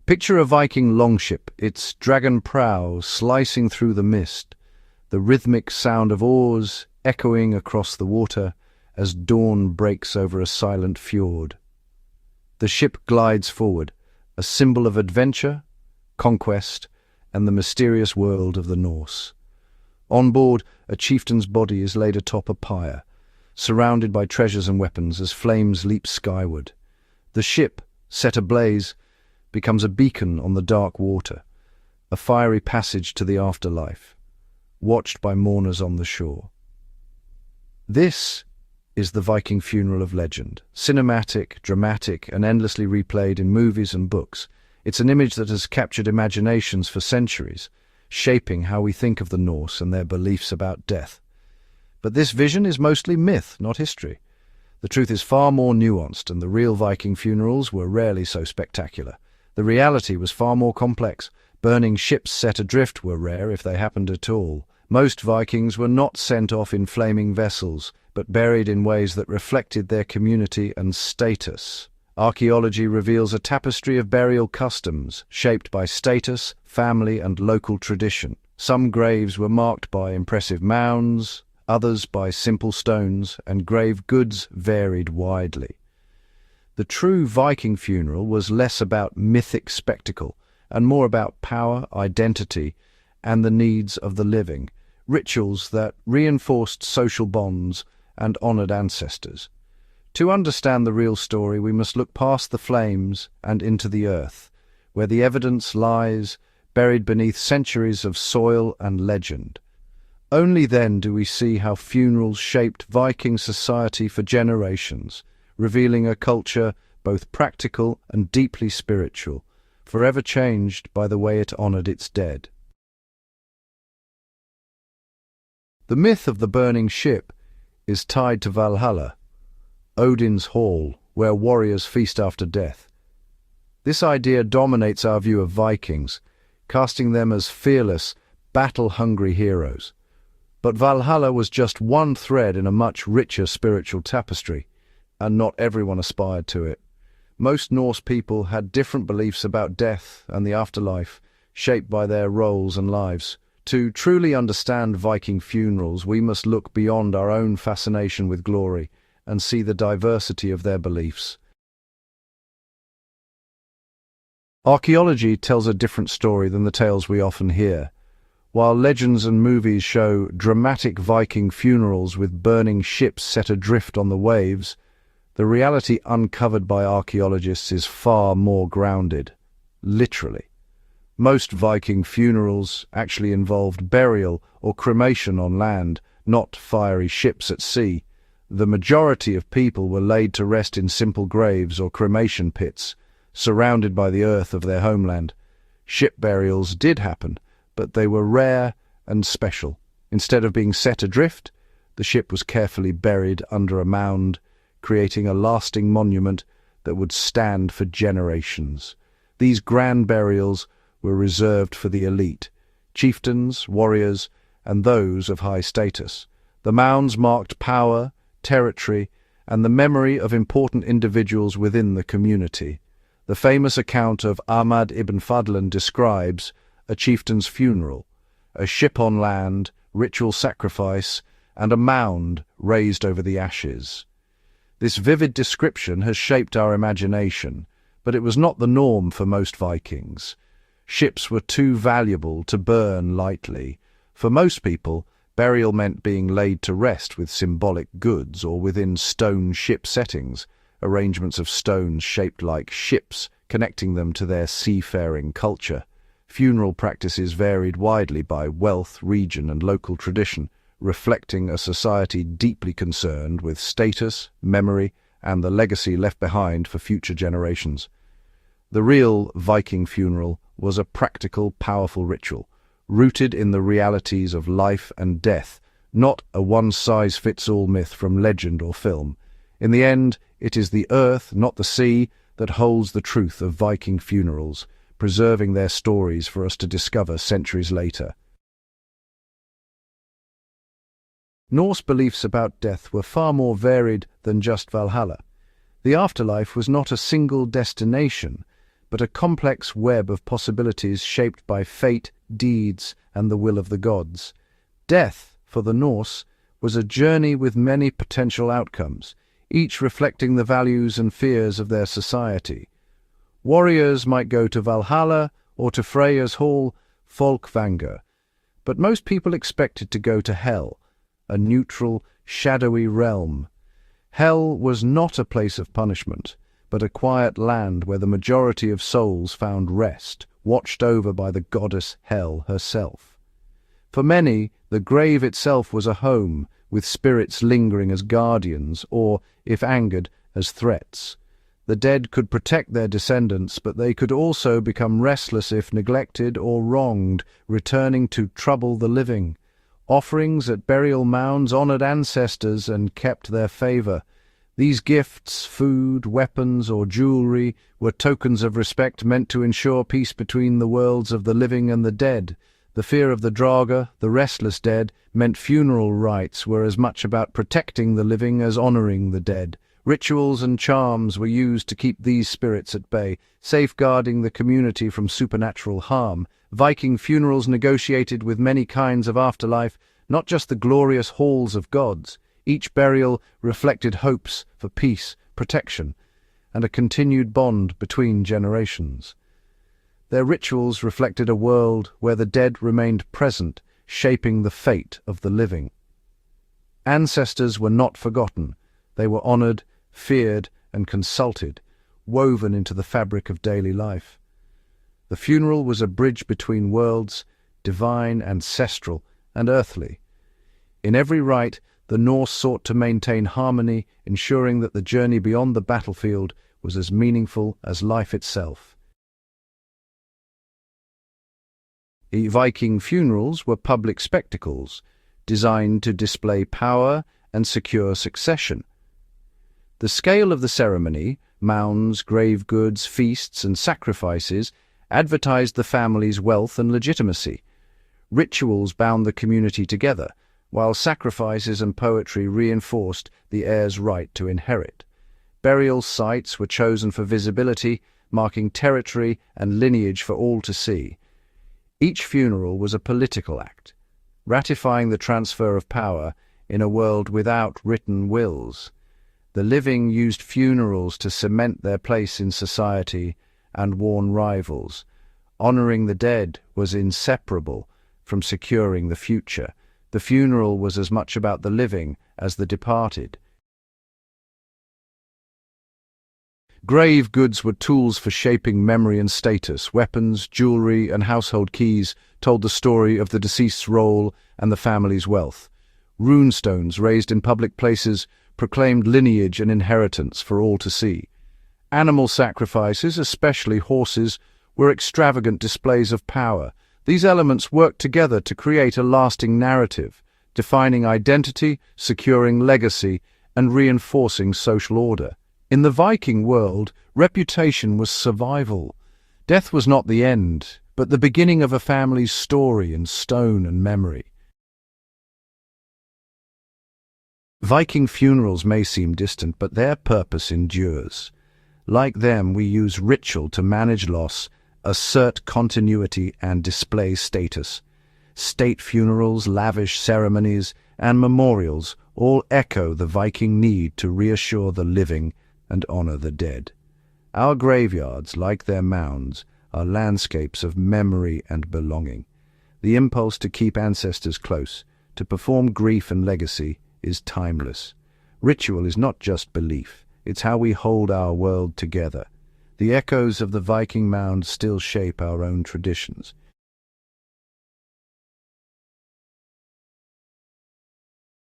Picture a Viking longship, its dragon prow slicing through the mist, the rhythmic sound of oars echoing across the water as dawn breaks over a silent fjord. The ship glides forward, a symbol of adventure, conquest, and the mysterious world of the Norse. On board, a chieftain's body is laid atop a pyre, surrounded by treasures and weapons as flames leap skyward. The ship, set ablaze, becomes a beacon on the dark water, a fiery passage to the afterlife, watched by mourners on the shore. This is the Viking funeral of legend, cinematic, dramatic, and endlessly replayed in movies and books. It's an image that has captured imaginations for centuries, shaping how we think of the Norse and their beliefs about death. But this vision is mostly myth, not history. The truth is far more nuanced, and the real Viking funerals were rarely so spectacular. The reality was far more complex. Burning ships set adrift were rare if they happened at all. Most Vikings were not sent off in flaming vessels, but buried in ways that reflected their community and status. Archaeology reveals a tapestry of burial customs, shaped by status, family, and local tradition. Some graves were marked by impressive mounds, others by simple stones, and grave goods varied widely. The true Viking funeral was less about mythic spectacle and more about power, identity, and the needs of the living, rituals that reinforced social bonds and honored ancestors. To understand the real story, we must look past the flames and into the earth, where the evidence lies, buried beneath centuries of soil and legend. Only then do we see how funerals shaped Viking society for generations, revealing a culture both practical and deeply spiritual, forever changed by the way it honored its dead. The myth of the burning ship is tied to Valhalla, Odin's hall, where warriors feast after death. This idea dominates our view of Vikings, casting them as fearless, battle-hungry heroes. But Valhalla was just one thread in a much richer spiritual tapestry, and not everyone aspired to it. Most Norse people had different beliefs about death and the afterlife, shaped by their roles and lives. To truly understand Viking funerals, we must look beyond our own fascination with glory and see the diversity of their beliefs. Archaeology tells a different story than the tales we often hear. While legends and movies show dramatic Viking funerals with burning ships set adrift on the waves, the reality uncovered by archaeologists is far more grounded, literally. Most Viking funerals actually involved burial or cremation on land, not fiery ships at sea. The majority of people were laid to rest in simple graves or cremation pits, surrounded by the earth of their homeland. Ship burials did happen, but they were rare and special. Instead of being set adrift, the ship was carefully buried under a mound, creating a lasting monument that would stand for generations. These grand burials were reserved for the elite, chieftains, warriors, and those of high status. The mounds marked power, territory, and the memory of important individuals within the community. The famous account of Ahmad ibn Fadlan describes a chieftain's funeral, a ship on land, ritual sacrifice, and a mound raised over the ashes. This vivid description has shaped our imagination, but it was not the norm for most Vikings. Ships were too valuable to burn lightly. For most people, burial meant being laid to rest with symbolic goods or within stone ship settings, arrangements of stones shaped like ships, connecting them to their seafaring culture. Funeral practices varied widely by wealth, region, and local tradition, reflecting a society deeply concerned with status, memory, and the legacy left behind for future generations. The real Viking funeral was a practical, powerful ritual, rooted in the realities of life and death, not a one-size-fits-all myth from legend or film. In the end, it is the earth, not the sea, that holds the truth of Viking funerals, preserving their stories for us to discover centuries later. Norse beliefs about death were far more varied than just Valhalla. The afterlife was not a single destination, but a complex web of possibilities shaped by fate, deeds, and the will of the gods. Death, for the Norse, was a journey with many potential outcomes, each reflecting the values and fears of their society. Warriors might go to Valhalla or to Freyja's hall, Folkvanger, but most people expected to go to Hell, a neutral, shadowy realm. Hell was not a place of punishment, but a quiet land where the majority of souls found rest, watched over by the goddess Hel herself. For many, the grave itself was a home, with spirits lingering as guardians or, if angered, as threats. The dead could protect their descendants, but they could also become restless if neglected or wronged, returning to trouble the living. Offerings at burial mounds honored ancestors and kept their favor. These gifts, food, weapons, or jewelry, were tokens of respect meant to ensure peace between the worlds of the living and the dead. The fear of the Draga, the restless dead, meant funeral rites were as much about protecting the living as honoring the dead. Rituals and charms were used to keep these spirits at bay, safeguarding the community from supernatural harm. Viking funerals negotiated with many kinds of afterlife, not just the glorious halls of gods. Each burial reflected hopes for peace, protection, and a continued bond between generations. Their rituals reflected a world where the dead remained present, shaping the fate of the living. Ancestors were not forgotten. They were honored, feared, and consulted, woven into the fabric of daily life. The funeral was a bridge between worlds, divine, ancestral, and earthly. In every rite, the Norse sought to maintain harmony, ensuring that the journey beyond the battlefield was as meaningful as life itself. Viking funerals were public spectacles, designed to display power and secure succession. The scale of the ceremony, mounds, grave goods, feasts, and sacrifices, advertised the family's wealth and legitimacy. Rituals bound the community together, while sacrifices and poetry reinforced the heir's right to inherit. Burial sites were chosen for visibility, marking territory and lineage for all to see. Each funeral was a political act, ratifying the transfer of power in a world without written wills. The living used funerals to cement their place in society and warn rivals. Honoring the dead was inseparable from securing the future. The funeral was as much about the living as the departed. Grave goods were tools for shaping memory and status. Weapons, jewelry, and household keys told the story of the deceased's role and the family's wealth. Runestones raised in public places proclaimed lineage and inheritance for all to see. Animal sacrifices, especially horses, were extravagant displays of power. These elements worked together to create a lasting narrative, defining identity, securing legacy, and reinforcing social order. In the Viking world, reputation was survival. Death was not the end, but the beginning of a family's story in stone and memory. Viking funerals may seem distant, but their purpose endures. Like them, we use ritual to manage loss, assert continuity, and display status. State funerals, lavish ceremonies, and memorials all echo the Viking need to reassure the living and honor the dead. Our graveyards, like their mounds, are landscapes of memory and belonging. The impulse to keep ancestors close, to perform grief and legacy, is timeless. Ritual is not just belief, it's how we hold our world together. The echoes of the Viking mound still shape our own traditions.